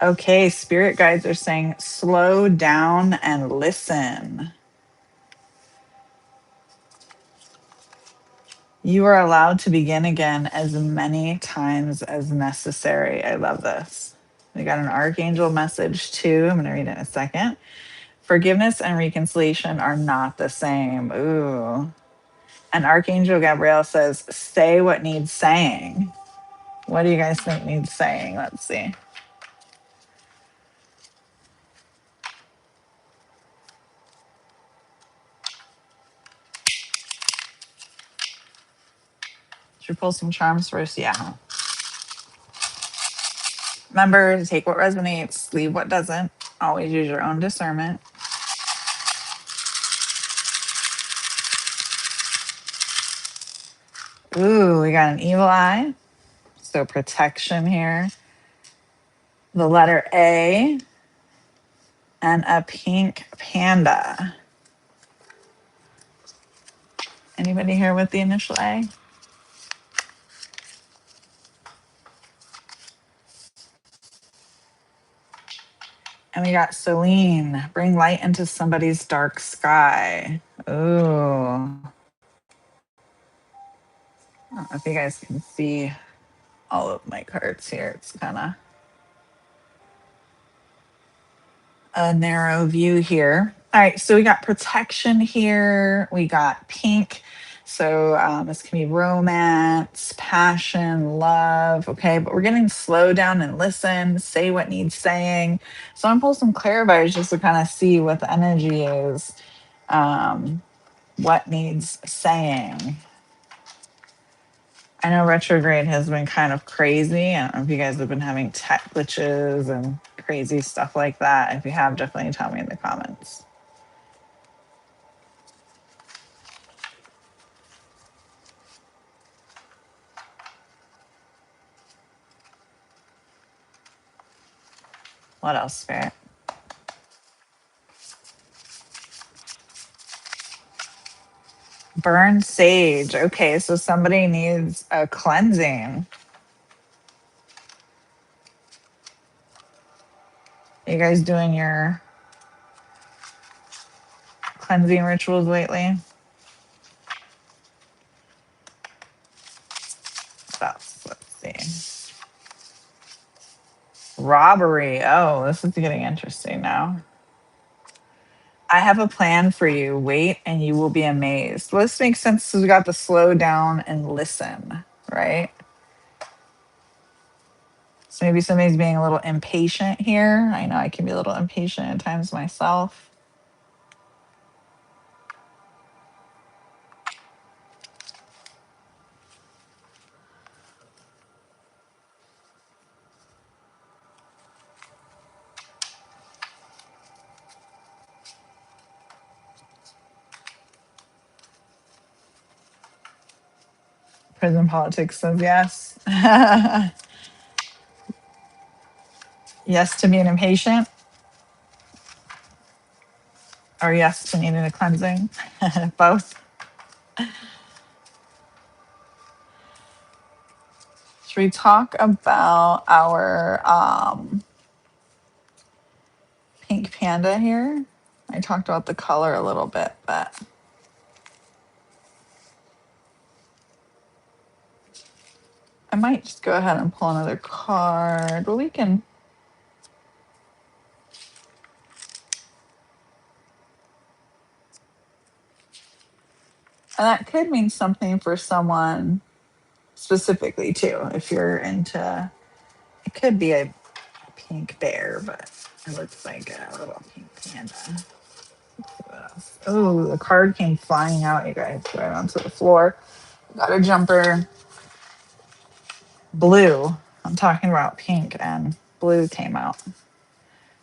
Okay, spirit guides are saying slow down and listen. You are allowed to begin again as many times as necessary. I love this. We got an archangel message too. I'm going to read it in a second. Forgiveness and reconciliation are not the same. Ooh. And Archangel Gabriel says, say what needs saying. What do you guys think needs saying? Let's see. Should we pull some charms first? Yeah. Remember to take what resonates, leave what doesn't. Always use your own discernment. Ooh, we got an evil eye. So protection here. The letter A and a pink panda. Anybody here with the initial A? And we got Celine. Bring light into somebody's dark sky. Ooh. I don't know if you guys can see all of my cards here. It's kind of a narrow view here. All right, so we got protection here. We got pink. So this can be romance, passion, love. Okay, but we're getting slow down and listen, say what needs saying. So I'm pull some clarifiers just to kind of see what the energy is, what needs saying. I know retrograde has been kind of crazy. I don't know if you guys have been having tech glitches and crazy stuff like that. If you have, definitely tell me in the comments. What else, Spirit? Burn sage. Okay, so somebody needs a cleansing. Are you guys doing your cleansing rituals lately? What else? Let's see. Robbery. Oh, this is getting interesting now. I have a plan for you. Wait and you will be amazed. Well, this makes sense because we got the slow down and listen, right? So maybe somebody's being a little impatient here. I know I can be a little impatient at times myself. Prison politics says yes. Yes to being impatient, or yes to needing a cleansing. Both. Should we talk about our pink panda here? I talked about the color a little bit, but I might just go ahead and pull another card. Well, we can. And that could mean something for someone specifically, too. If you're into, it could be a pink bear, but it looks like a little pink panda. Oh, the card came flying out, you guys, right onto the floor. Got a jumper. Blue. I'm talking about pink and blue came out.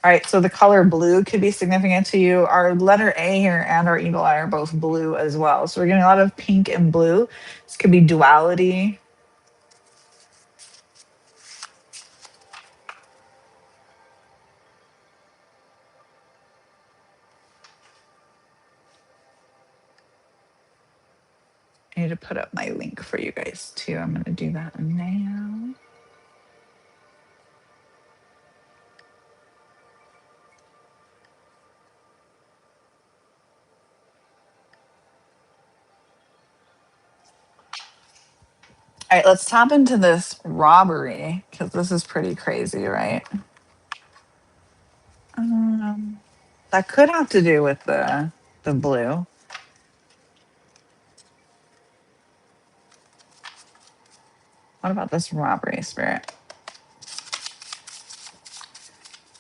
All right, so the color blue could be significant to you. Our letter A here and our eagle eye are both blue as well. So we're getting a lot of pink and blue. This could be duality. I need to put up my link for you guys too. I'm going to do that now. All right, let's tap into this robbery because this is pretty crazy, right? That could have to do with the blue. What about this robbery spirit?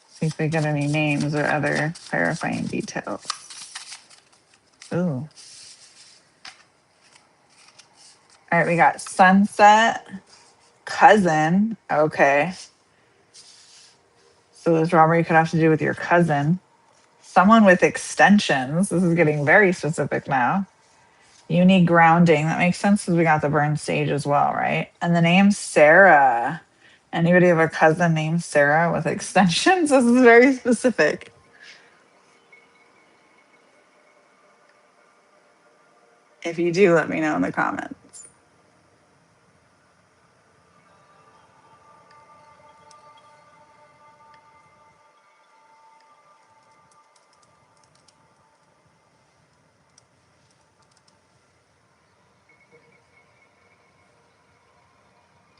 See if we get any names or other clarifying details. Ooh. All right, we got sunset, cousin. Okay. So this robbery could have to do with your cousin. Someone with extensions. This is getting very specific now. You need grounding. That makes sense because we got the burn stage as well, right? And the name Sarah. Anybody have a cousin named Sarah with extensions? This is very specific. If you do, let me know in the comments.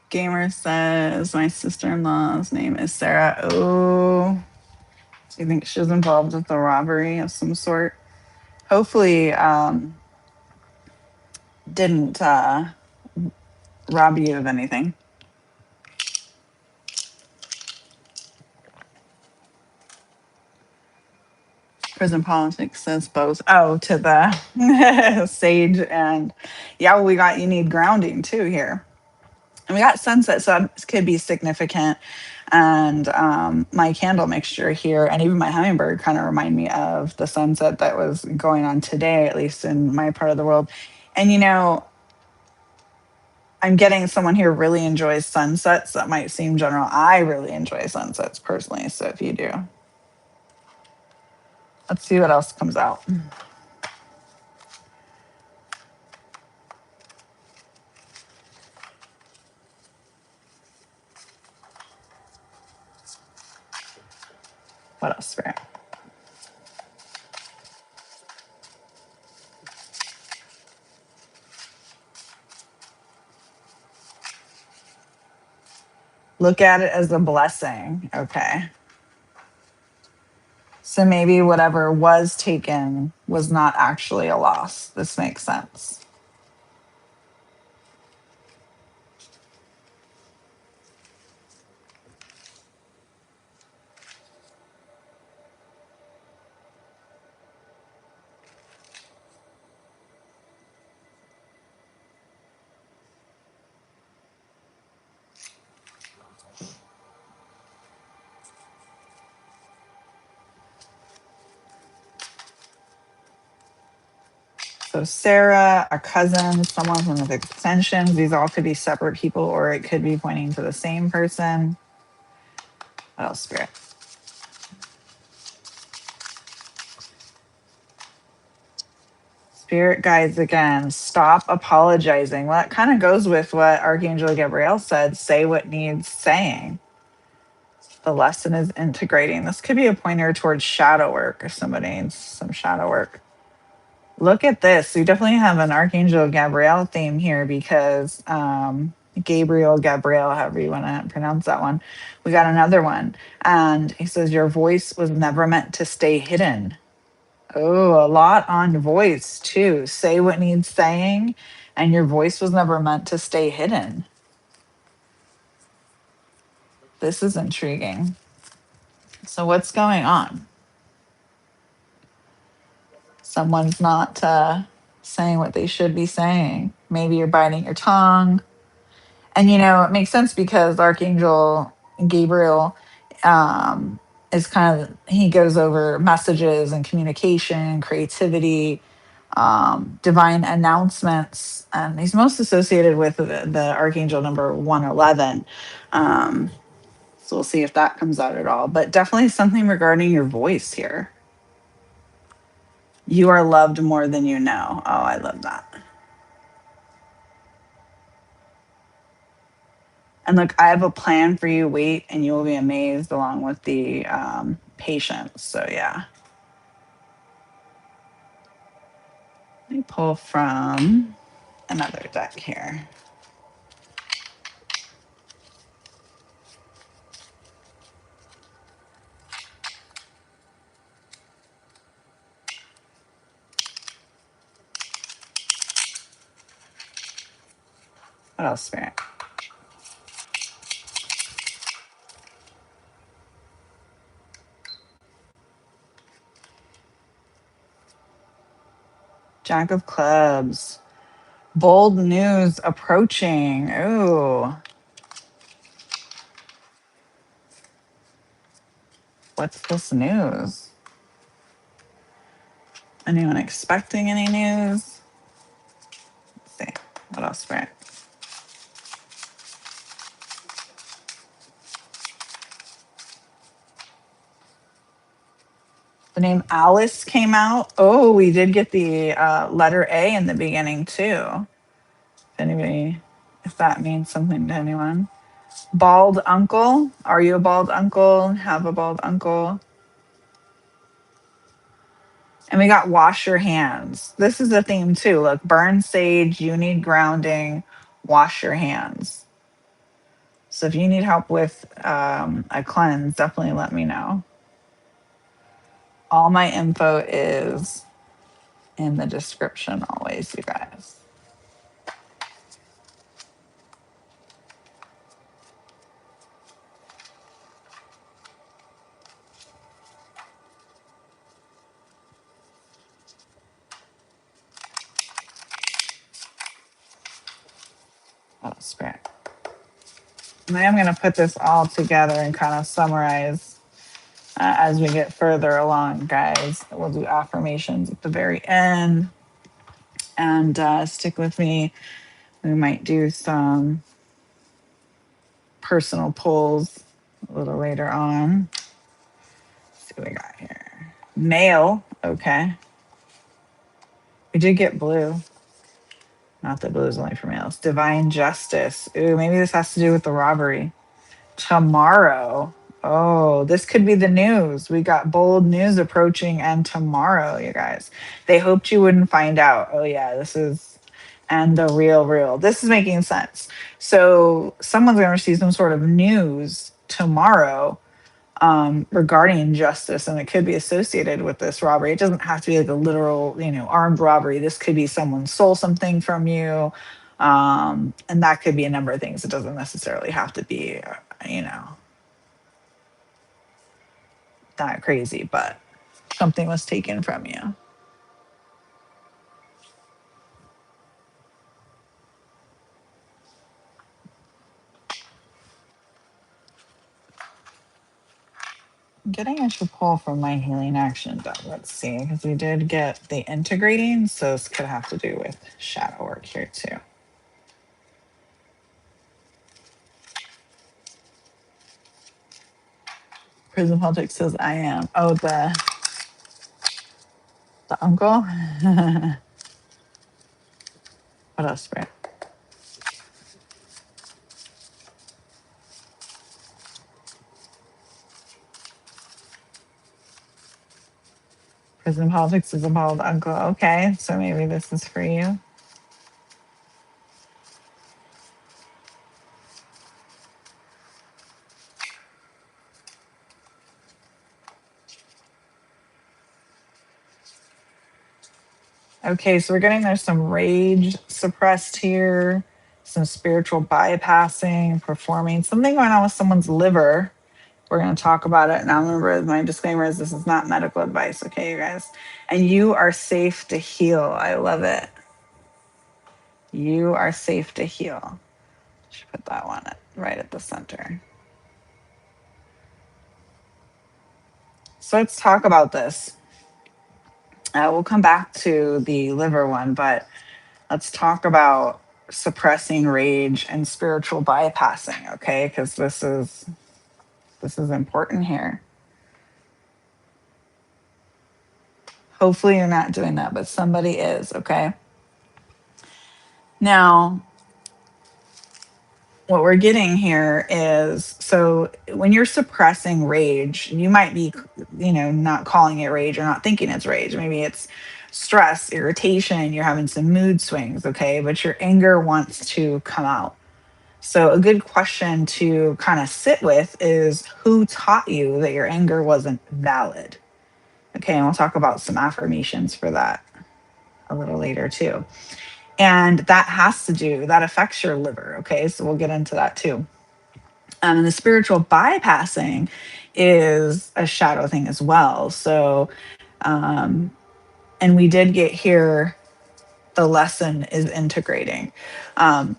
Gamer says my sister-in-law's name is Sarah. Oh, do you think she's involved with a robbery of some sort? Hopefully, didn't rob you of anything. Prison politics says both. Oh, to the sage and yeah, well, we got you need grounding too here. And we got sunset, so that could be significant. And my candle mixture here, and even my hummingbird, kind of remind me of the sunset that was going on today, at least in my part of the world. And I'm getting someone here really enjoys sunsets. That might seem general. I really enjoy sunsets personally. So if you do, let's see what else comes out. What else, Spirit? Look at it as a blessing. Okay. So maybe whatever was taken was not actually a loss. This makes sense. So Sarah, a cousin, someone from with extensions. These all could be separate people, or it could be pointing to the same person. What else, Spirit? Spirit guides again. Stop apologizing. Well, that kind of goes with what Archangel Gabriel said. Say what needs saying. The lesson is integrating. This could be a pointer towards shadow work if somebody needs some shadow work. Look at this. We definitely have an Archangel Gabriel theme here because Gabriel, however you want to pronounce that one. We got another one. And he says, your voice was never meant to stay hidden. Oh, a lot on voice too. Say what needs saying, and your voice was never meant to stay hidden. This is intriguing. So, what's going on? Someone's not saying what they should be saying. Maybe you're biting your tongue. And it makes sense because Archangel Gabriel is kind of, he goes over messages and communication, creativity, divine announcements, and he's most associated with the Archangel number 111. So we'll see if that comes out at all, but definitely something regarding your voice here. You are loved more than you know. Oh, I love that. And look, I have a plan for you. Wait, and you will be amazed, along with the patience. So, yeah. Let me pull from another deck here. What else, Spirit? Jack of Clubs. Bold news approaching. Ooh. What's this news? Anyone expecting any news? Let's see. What else, Spirit? The name Alice came out. Oh, we did get the letter A in the beginning, too. If that means something to anyone. Bald uncle. Are you a bald uncle? Have a bald uncle? And we got wash your hands. This is a theme too. Look, burn sage, you need grounding, wash your hands. So if you need help with a cleanse, definitely let me know. All my info is in the description always, you guys. Oh, Spirit. And I am going to put this all together and kind of summarize as we get further along, guys. We'll do affirmations at the very end. And stick with me. We might do some personal pulls a little later on. Let's see what we got here. Male. Okay. We did get blue. Not that blue is only for males. Divine justice. Ooh, maybe this has to do with the robbery. Tomorrow. Oh, this could be the news. We got bold news approaching, and tomorrow, you guys. They hoped you wouldn't find out. Oh, yeah, this is, and the real. This is making sense. So, someone's going to receive some sort of news tomorrow regarding justice, and it could be associated with this robbery. It doesn't have to be like a literal, armed robbery. This could be someone stole something from you, and that could be a number of things. It doesn't necessarily have to be, that crazy, but something was taken from you. I'm getting a pull from my healing action deck. Let's see, because we did get the integrating, so this could have to do with shadow work here too. Prison Politics says I am. Oh, the uncle? What else, Brett? Prison Politics is a bald uncle. Okay, so maybe this is for you. Okay, so we're getting there's some rage suppressed here, some spiritual bypassing, performing, something going on with someone's liver. We're going to talk about it. Now, remember, my disclaimer is this is not medical advice, okay, you guys? And you are safe to heal. I love it. You are safe to heal. Should put that one right at the center. So let's talk about this. We'll come back to the liver one, but let's talk about suppressing rage and spiritual bypassing, okay? Because this is important here. Hopefully you're not doing that, but somebody is, okay? Now, what we're getting here is, so when you're suppressing rage, you might be, not calling it rage or not thinking it's rage. Maybe it's stress, irritation, you're having some mood swings, okay? But your anger wants to come out. So a good question to kind of sit with is, who taught you that your anger wasn't valid? Okay, and we'll talk about some affirmations for that a little later too. And that affects your liver. Okay. So we'll get into that too. And the spiritual bypassing is a shadow thing as well. So, um, and we did get here, the lesson is integrating.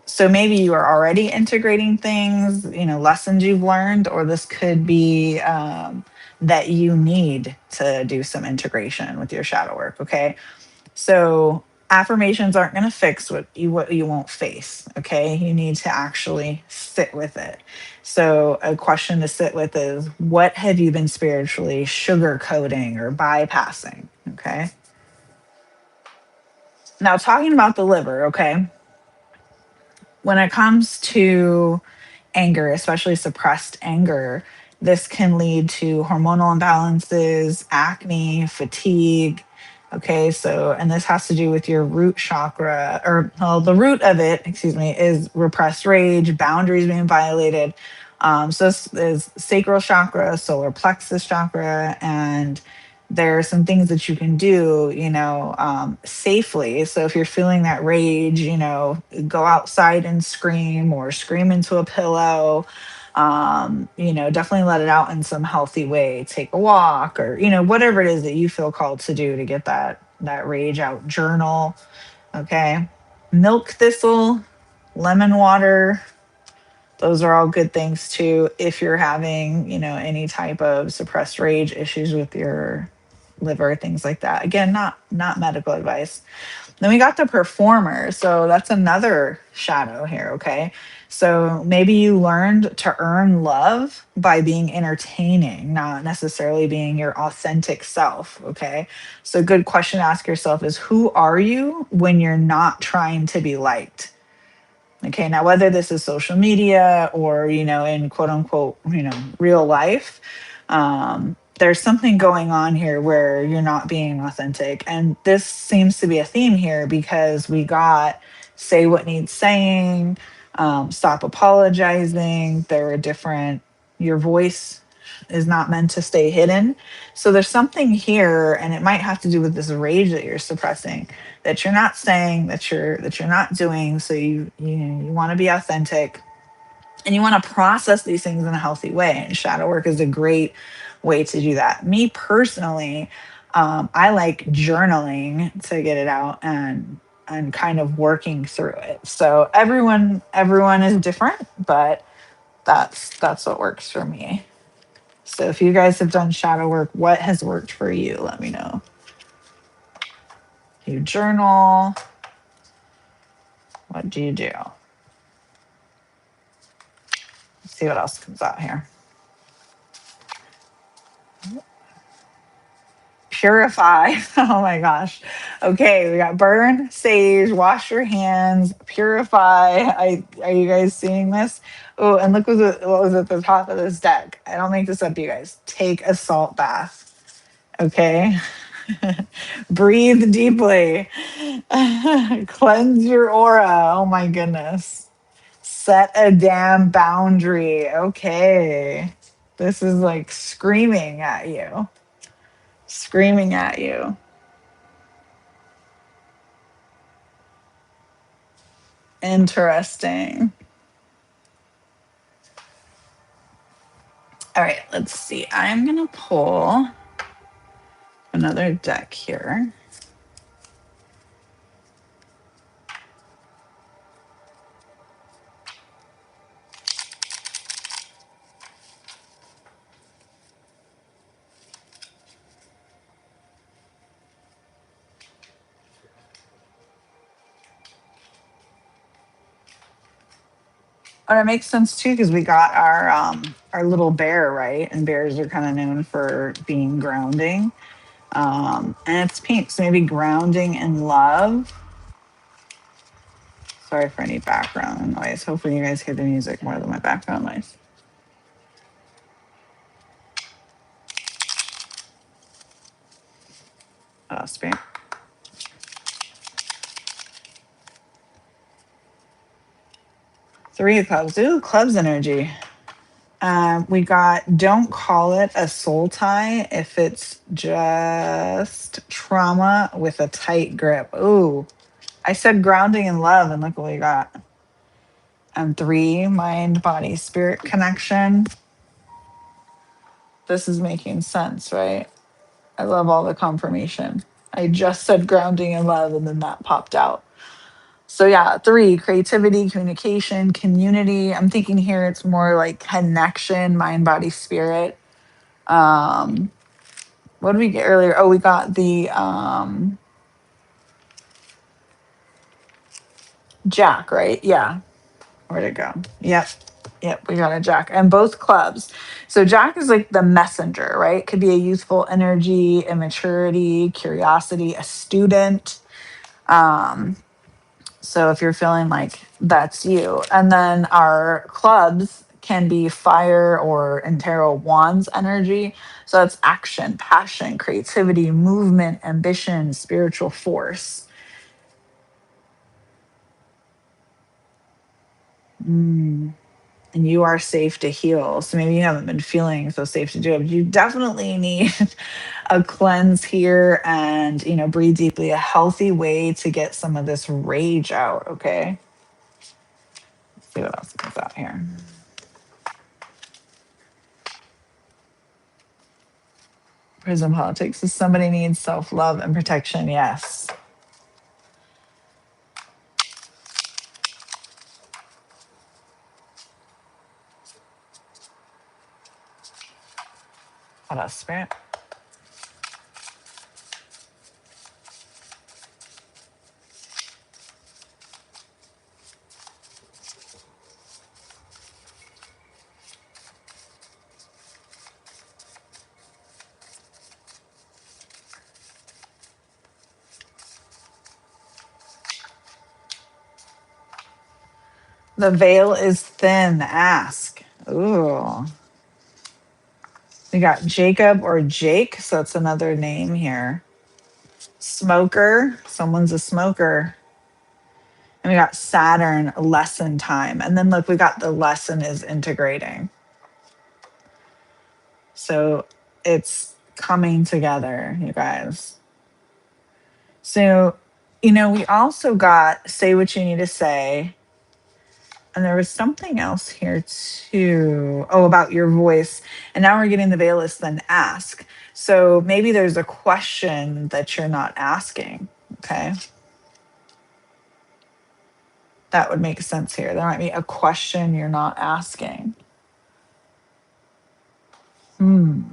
So maybe you are already integrating things, lessons you've learned, or this could be that you need to do some integration with your shadow work. Okay. So affirmations aren't going to fix what you won't face. Okay, you need to actually sit with it. So a question to sit with is, what have you been spiritually sugarcoating or bypassing? Okay. Now talking about the liver. Okay, when it comes to anger, especially suppressed anger, this can lead to hormonal imbalances, acne, fatigue. Okay, so, and this has to do with your root chakra, or well, the root of it, excuse me, is repressed rage, boundaries being violated. So this is sacral chakra, solar plexus chakra, and there are some things that you can do, safely. So if you're feeling that rage, go outside and scream or scream into a pillow. Definitely let it out in some healthy way. Take a walk, or, whatever it is that you feel called to do to get that rage out. Journal. Okay. Milk thistle, lemon water, those are all good things too if you're having, any type of suppressed rage issues with your liver, things like that. Again, not medical advice. Then we got the performer. So that's another shadow here. Okay. So maybe you learned to earn love by being entertaining, not necessarily being your authentic self. Okay. So, good question to ask yourself is, who are you when you're not trying to be liked? Okay. Now, whether this is social media or, in quote unquote, real life, there's something going on here where you're not being authentic. And this seems to be a theme here because we got say what needs saying, stop apologizing. There are different, your voice is not meant to stay hidden. So there's something here, and it might have to do with this rage that you're suppressing, that you're not saying, that you're not doing. So you want to be authentic, and you want to process these things in a healthy way. And shadow work is a great way to do that. Me personally, I like journaling to get it out and kind of working through it. So everyone is different, but that's what works for me. So if you guys have done shadow work, what has worked for you? Let me know. You journal. What do you do? Let's see what else comes out here. Purify. Oh my gosh. Okay, we got burn, sage, wash your hands, purify. Are you guys seeing this? Oh, and look what was at the top of this deck. I don't make this up, you guys. Take a salt bath. Okay. Breathe deeply. Cleanse your aura. Oh my goodness. Set a damn boundary. Okay. This is like screaming at you. Screaming at you. Interesting. All right, let's see. I'm going to pull another deck here. And it makes sense too because we got our little bear, right? And bears are kind of known for being grounding. And it's pink, so maybe grounding in love. Sorry for any background noise. Hopefully you guys hear the music more than my background noise. Spam. Three of clubs. Ooh, clubs energy. We got, don't call it a soul tie if it's just trauma with a tight grip. Ooh, I said grounding in love, and look what we got. And 3, mind, body, spirit connection. This is making sense, right? I love all the confirmation. I just said grounding in love, and then that popped out. So yeah, 3, creativity, communication, community. I'm thinking here it's more like connection, mind, body, spirit. Um, what did we get earlier? Oh, we got the Jack, right? Yeah. Where'd it go? Yep. Yep, we got a Jack. And both clubs. So Jack is like the messenger, right? Could be a youthful energy, immaturity, curiosity, a student. Um, So if you're feeling like that's you. And then our clubs can be fire or in tarot wands energy. So that's action, passion, creativity, movement, ambition, spiritual force. Mm. And you are safe to heal. So maybe you haven't been feeling so safe to do it, but you definitely need a cleanse here and, breathe deeply, a healthy way to get some of this rage out. Okay. Let's see what else comes out here. Prison politics is somebody needs self-love and protection. Yes. What else, Spirit? The veil is thin. Ask. Ooh. We got Jacob or Jake. So that's another name here. Smoker. Someone's a smoker. And we got Saturn, lesson time. And then look, we got the lesson is integrating. So it's coming together, you guys. So, we also got say what you need to say. And there was something else here too. Oh, about your voice. And now we're getting the veil is then ask. So maybe there's a question that you're not asking. Okay. That would make sense here. There might be a question you're not asking. Hmm.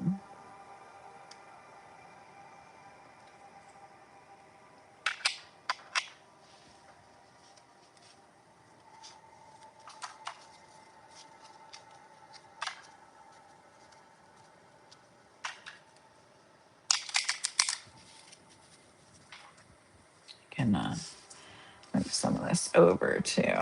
Can move some of this over too.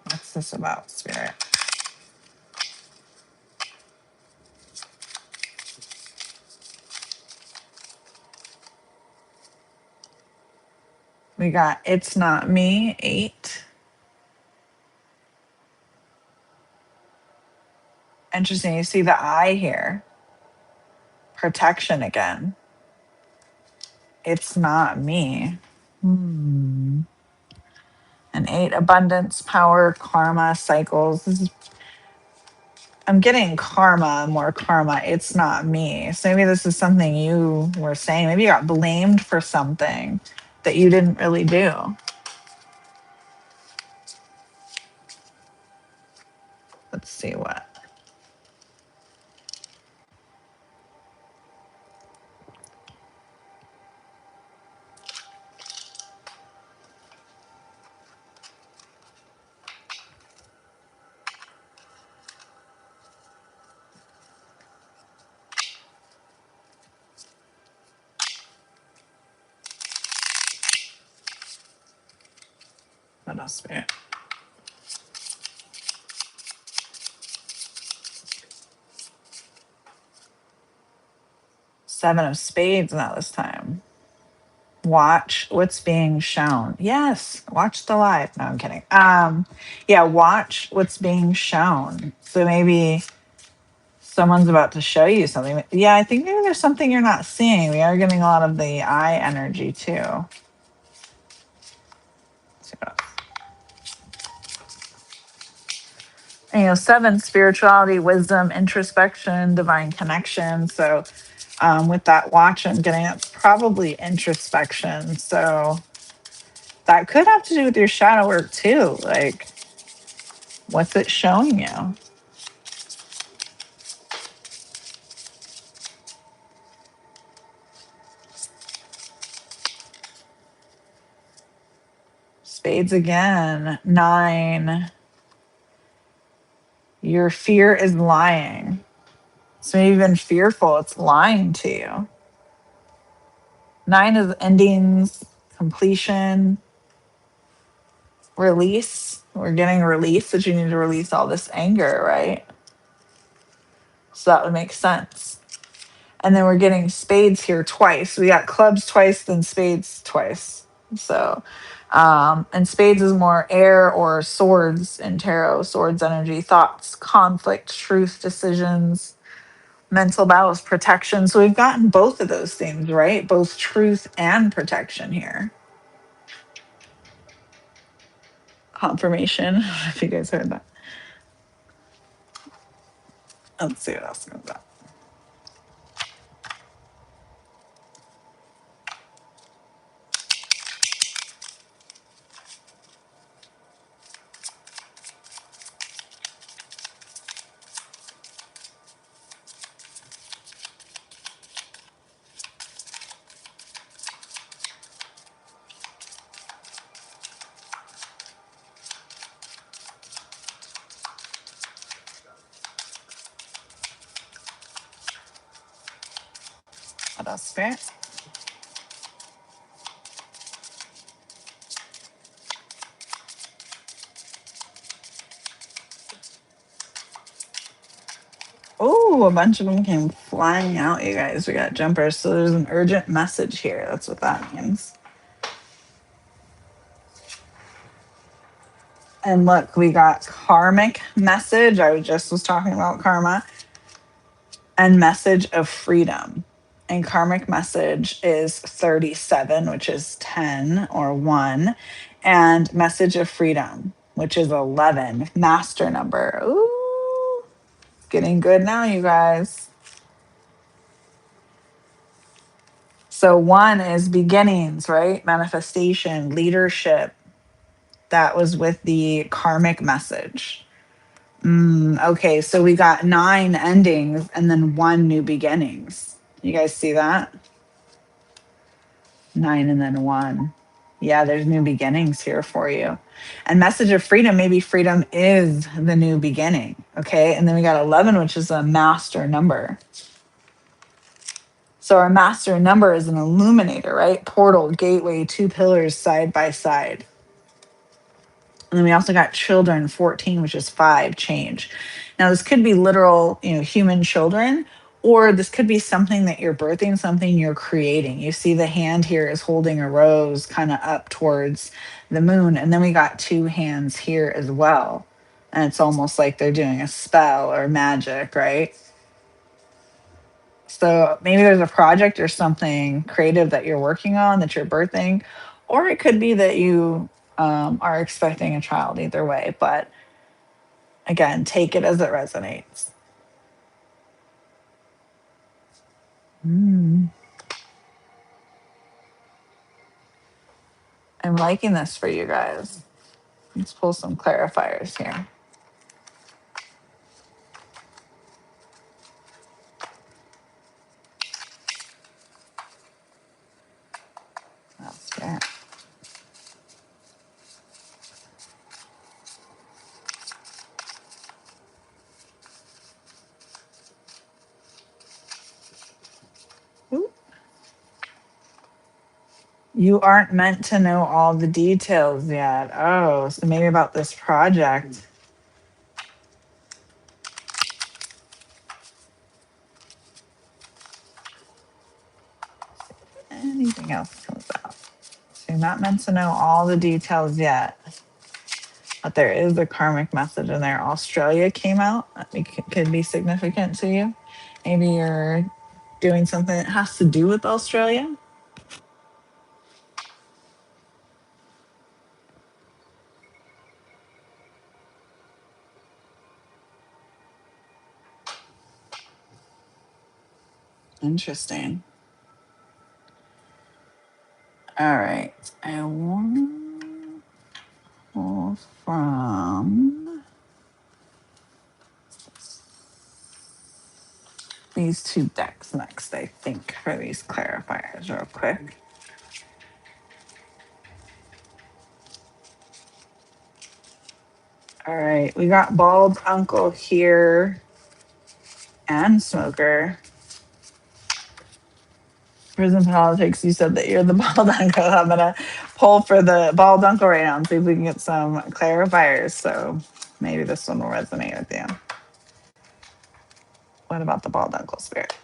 What's this about, Spirit? We got it's not me, 8. Interesting. You see the eye here. Protection again. It's not me. Hmm. And 8, abundance, power, karma, cycles. I'm getting karma, more karma. It's not me. So maybe this is something you were saying. Maybe you got blamed for something that you didn't really do. Let's see what. What else? Spirit? 7 of spades now this time. watch what's being shown. Yes, watch the live. No, I'm kidding. Yeah, watch what's being shown. So maybe someone's about to show you something. Yeah, I think maybe there's something you're not seeing. We are getting a lot of the eye energy too. And, 7, spirituality, wisdom, introspection, divine connection. So with that watch, I'm getting it's probably introspection. So that could have to do with your shadow work too. Like, what's it showing you? Spades again. 9. Your fear is lying. So you've been fearful. It's lying to you. 9 is endings, completion, release. We're getting release that you need to release all this anger, right? So that would make sense. And then we're getting spades here twice. We got clubs twice, then spades twice. So, and spades is more air or swords in tarot, swords energy, thoughts, conflict, truth, decisions, mental battles, protection. So we've gotten both of those things, right? Both truth and protection here. Confirmation. If you guys heard that. Let's see what else comes up. What else, Spirit? Oh, a bunch of them came flying out, you guys. We got jumpers. So there's an urgent message here. That's what that means. And look, we got karmic message. I just was talking about karma and message of freedom. And karmic message is 37, which is 10 or 1. And message of freedom, which is 11. Master number. Ooh, getting good now, you guys. So 1 is beginnings, right? Manifestation, leadership. That was with the karmic message. Okay, so we got 9 endings and then 1 new beginnings. You guys see that? 9 and then 1. Yeah, there's new beginnings here for you. And message of freedom, maybe freedom is the new beginning. Okay, and then we got 11, which is a master number. So our master number is an illuminator, right? Portal, gateway, 2 pillars side by side. And then we also got children, 14, which is 5, change. Now, this could be literal, human children, or this could be something that you're birthing, something you're creating. You see the hand here is holding a rose kind of up towards the moon. And then we got 2 hands here as well. And it's almost like they're doing a spell or magic, right? So maybe there's a project or something creative that you're working on that you're birthing, or it could be that you are expecting a child, either way. But again, take it as it resonates. I'm liking this for you guys. Let's pull some clarifiers here. That's fair. Ooh. You aren't meant to know all the details yet. Oh, so maybe about this project. Anything else comes out? So you're not meant to know all the details yet, but there is a karmic message in there. Australia came out. That could be significant to you. Maybe you're doing something that has to do with Australia. Interesting. All right. I want to pull from these two decks next, I think, for these clarifiers, real quick. All right. We got Bald Uncle here and Smoker. Prison politics, you said that you're the bald uncle. I'm going to pull for the bald uncle right now and see if we can get some clarifiers. So maybe this one will resonate with you. What about the bald uncle spirit?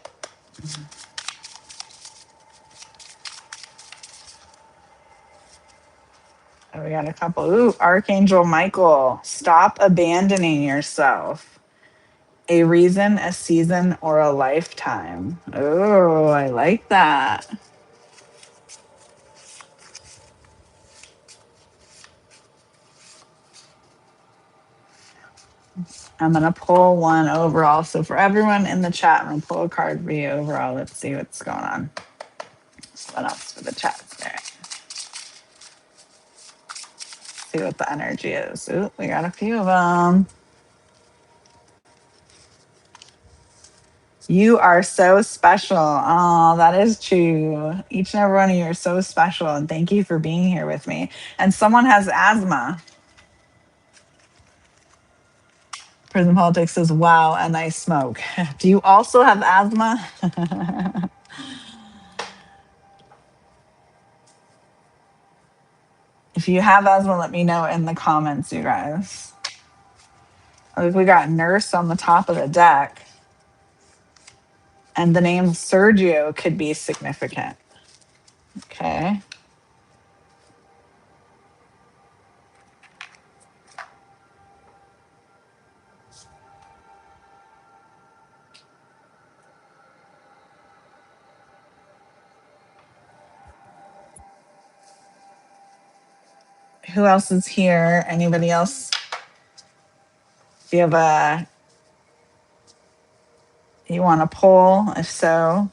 Oh, we got a couple. Ooh, Archangel Michael. Stop abandoning yourself. A reason, a season, or a lifetime. Oh, I like that. I'm going to pull one overall. So for everyone in the chat, I'm going to pull a card for you overall. Let's see what's going on. What else for the chat spirit? See what the energy is. Ooh, we got a few of them. You are so special. Oh, that is true. Each and every one of you are so special. And thank you for being here with me. And someone has asthma. Prison Politics says, wow, and I smoke. Do you also have asthma? If you have asthma, let me know in the comments, you guys. Like, we got nurse on the top of the deck. And the name Sergio could be significant. Okay. Who else is here? Anybody else? Do you have you want to poll? If so,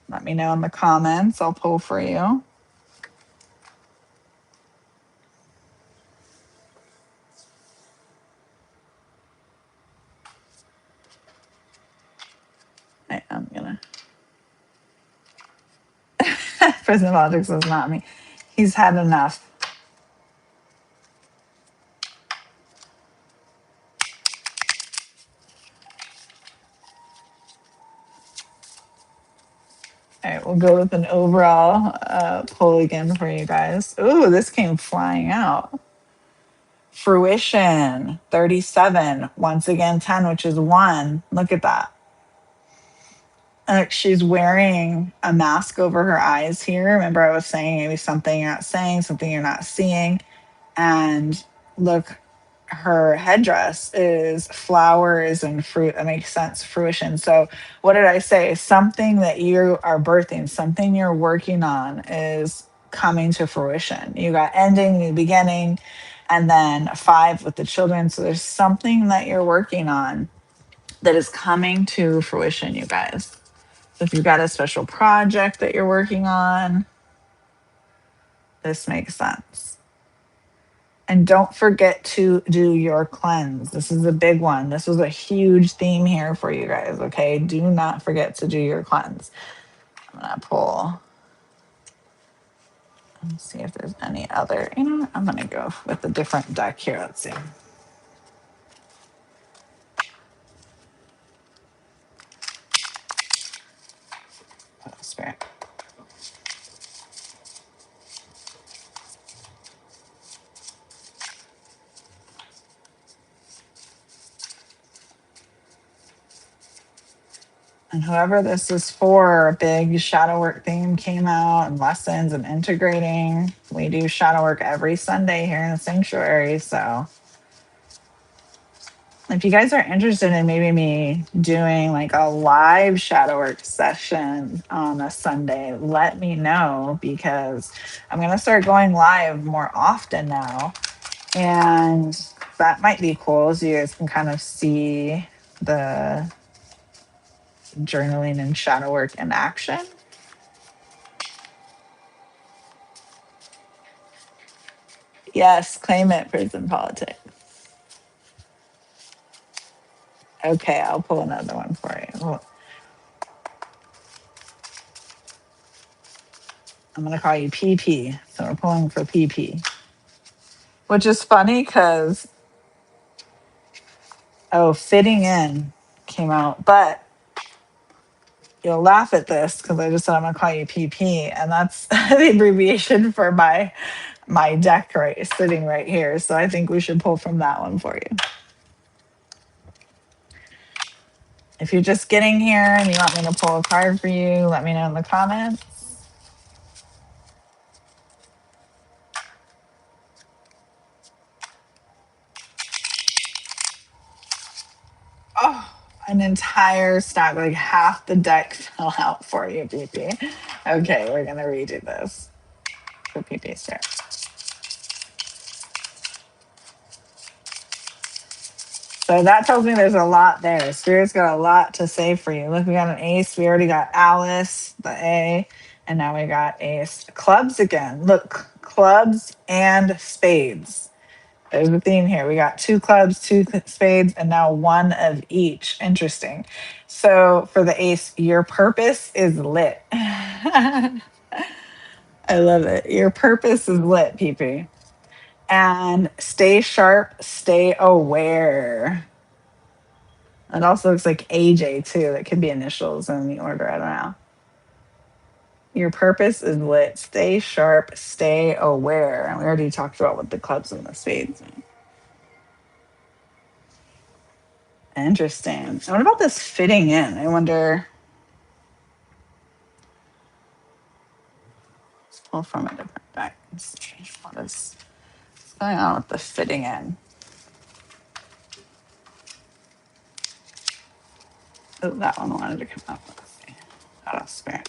let me know in the comments. I'll poll for you. I'm gonna. Prison Politics is not me. He's had enough. All right, we'll go with an overall poll again for you guys. Ooh, this came flying out. Fruition, 37. Once again, 10, which is 1. Look at that. She's wearing a mask over her eyes here. Remember, I was saying maybe something you're not saying, something you're not seeing. And look, her headdress is flowers and fruit. That makes sense. Fruition. So, what did I say? Something that you are birthing, something you're working on is coming to fruition. You got ending, new beginning, and then 5 with the children. So, there's something that you're working on that is coming to fruition, you guys. So if you've got a special project that you're working on, this makes sense. And don't forget to do your cleanse. This is a big one. This was a huge theme here for you guys, okay? Do not forget to do your cleanse. I'm going to pull and see if there's any other. You know what? I'm going to go with a different deck here. Let's see. Oh, Spirit. And whoever this is for, a big shadow work theme came out and lessons and integrating. We do shadow work every Sunday here in the sanctuary. So if you guys are interested in maybe me doing like a live shadow work session on a Sunday, let me know because I'm going to start going live more often now. And that might be cool so you guys can kind of see the journaling and shadow work in action. Yes, claim it, prison politics. Okay, I'll pull another one for you. Well, I'm going to call you PP. So we're pulling for PP, which is funny because, oh, fitting in came out. But you'll laugh at this because I just said I'm going to call you PP. And that's the abbreviation for my deck right sitting right here. So I think we should pull from that one for you. If you're just getting here and you want me to pull a card for you, let me know in the comments. Oh, an entire stack, like half the deck fell out for you, PP. Okay, we're going to redo this for PP's turn. So that tells me there's a lot there. Spirit's got a lot to say for you. Look, we got an ace. We already got Alice, the A, and now we got ace. Clubs again. Look, clubs and spades. There's a theme here. We got two clubs, two spades, and now one of each. Interesting. So for the ace, your purpose is lit. I love it. Your purpose is lit, PP. And stay sharp, stay aware. It also looks like AJ too. That could be initials in the order. I don't know. Your purpose is lit. Stay sharp, stay aware. And we already talked about what the clubs and the spades mean. Interesting. What about this fitting in? I wonder. Let's pull from a different deck and see what is going on with the fitting in. Oh, that one wanted to come up. Let's see. Out of spirit.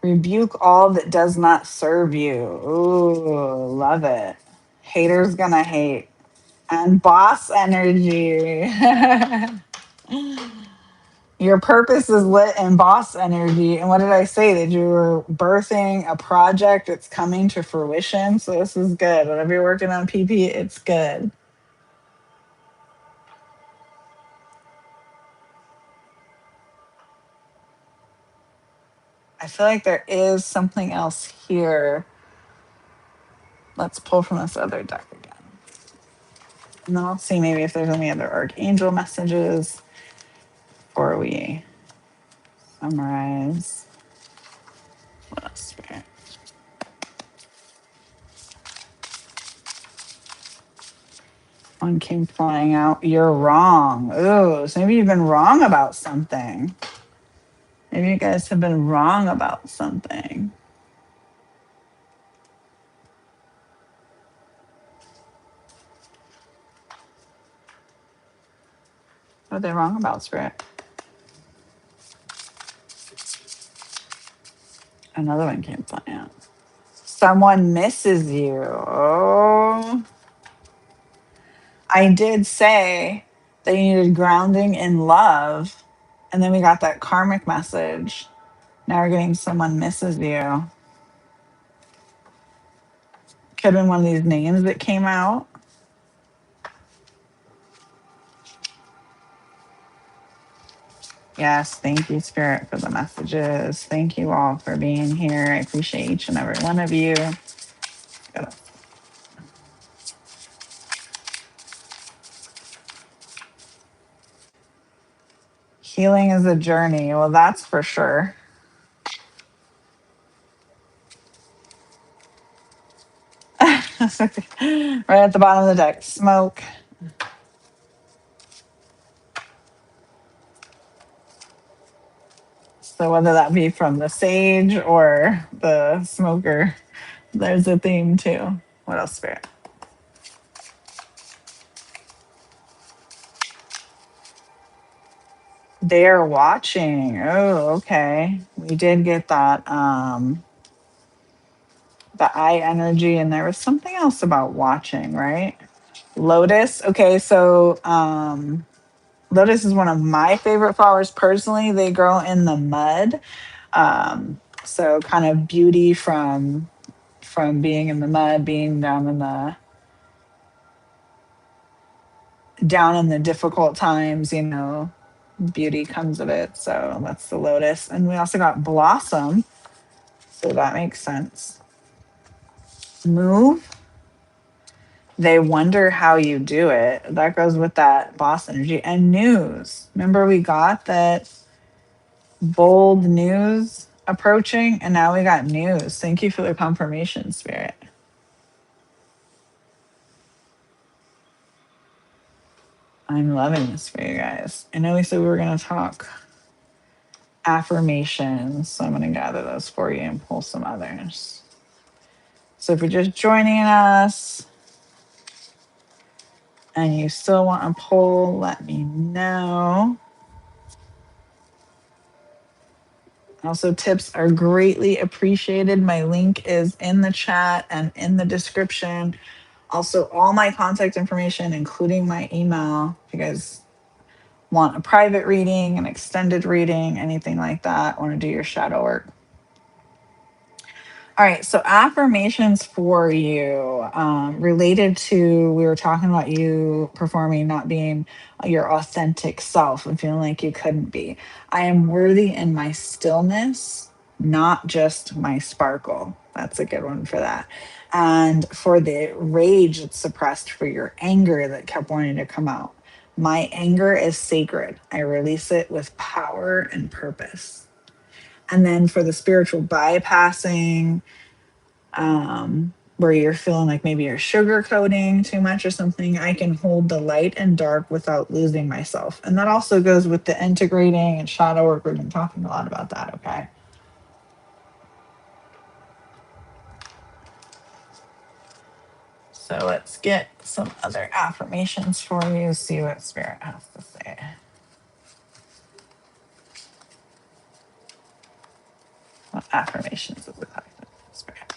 Rebuke all that does not serve you. Ooh, love it. Haters gonna hate. And boss energy. Your purpose is lit and boss energy. And what did I say? That you were birthing a project that's coming to fruition. So this is good. Whatever you're working on, PP, it's good. I feel like there is something else here. Let's pull from this other deck again. And then I'll see maybe if there's any other archangel messages before we summarize. What else, Spirit? One came flying out. You're wrong. Ooh, so maybe you've been wrong about something. Maybe you guys have been wrong about something. What are they wrong about, Spirit? Another one came flying out. Someone misses you. Oh. I did say that you needed grounding in love. And then we got that karmic message. Now we're getting someone misses you. Could have been one of these names that came out. Yes, thank you, Spirit, for the messages. Thank you all for being here. I appreciate each and every one of you. Healing is a journey. Well, that's for sure. Right at the bottom of the deck, smoke. So whether that be from the sage or the smoker, there's a theme too. What else, Spirit? They are watching. Oh, okay. We did get that the eye energy, and there was something else about watching, right? Lotus. Okay, so lotus is one of my favorite flowers personally. They grow in the mud. So kind of beauty from being in the mud, being down in the difficult times, you know, beauty comes of it. So that's the lotus. And we also got blossom. So that makes sense. Move. They wonder how you do it. That goes with that boss energy. And news. Remember, we got that bold news approaching, and now we got news. Thank you for the confirmation, Spirit. I'm loving this for you guys. I know we said we were going to talk affirmations, so I'm going to gather those for you and pull some others. So if you're just joining us and you still want a poll, let me know. Also, tips are greatly appreciated. My link is in the chat and in the description. Also, all my contact information, including my email, if you guys want a private reading, an extended reading, anything like that, want to do your shadow work. All right, so affirmations for you related to, we were talking about you performing, not being your authentic self and feeling like you couldn't be. I am worthy in my stillness, not just my sparkle. That's a good one for that. And for the rage that's suppressed, for your anger that kept wanting to come out, my anger is sacred. I release it with power and purpose. And then for the spiritual bypassing, where you're feeling like maybe you're sugarcoating too much or something, I can hold the light and dark without losing myself. And that also goes with the integrating and shadow work. We've been talking a lot about that, okay? So let's get some other affirmations for you, see what Spirit has to say. What affirmations does it have to Spirit?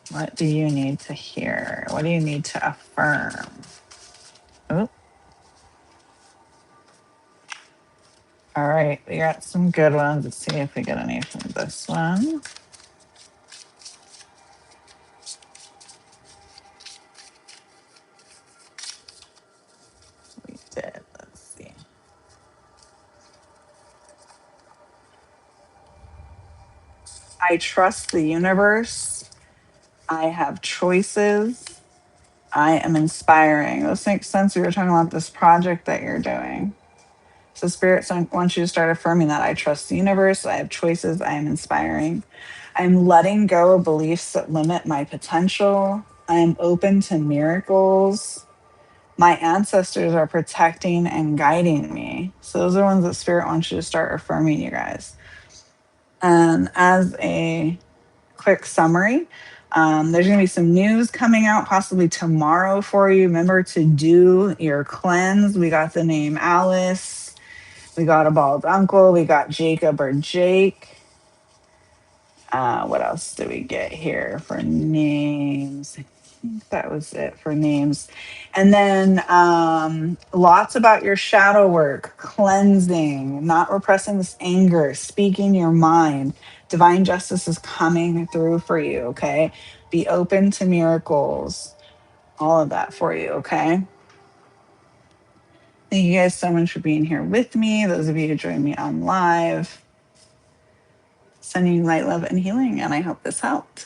What do you need to hear? What do you need to affirm? Oh, all right. We got some good ones. Let's see if we get any from this one. We did. Let's see. I trust the universe. I have choices. I am inspiring. This makes sense. We were talking about this project that you're doing. So Spirit wants you to start affirming that. I trust the universe. I have choices. I am inspiring. I'm letting go of beliefs that limit my potential. I am open to miracles. My ancestors are protecting and guiding me. So those are ones that Spirit wants you to start affirming, you guys. And as a quick summary, there's going to be some news coming out possibly tomorrow for you. Remember to do your cleanse. We got the name Alice. We got a bald uncle. We got Jacob or Jake. What else do we get here for names? I think that was it for names. And then lots about your shadow work, cleansing, not repressing this anger, speaking your mind. Divine justice is coming through for you, okay? Be open to miracles. All of that for you, okay? Thank you guys so much for being here with me. Those of you who joined me on live. Sending you light, love, and healing, and I hope this helped.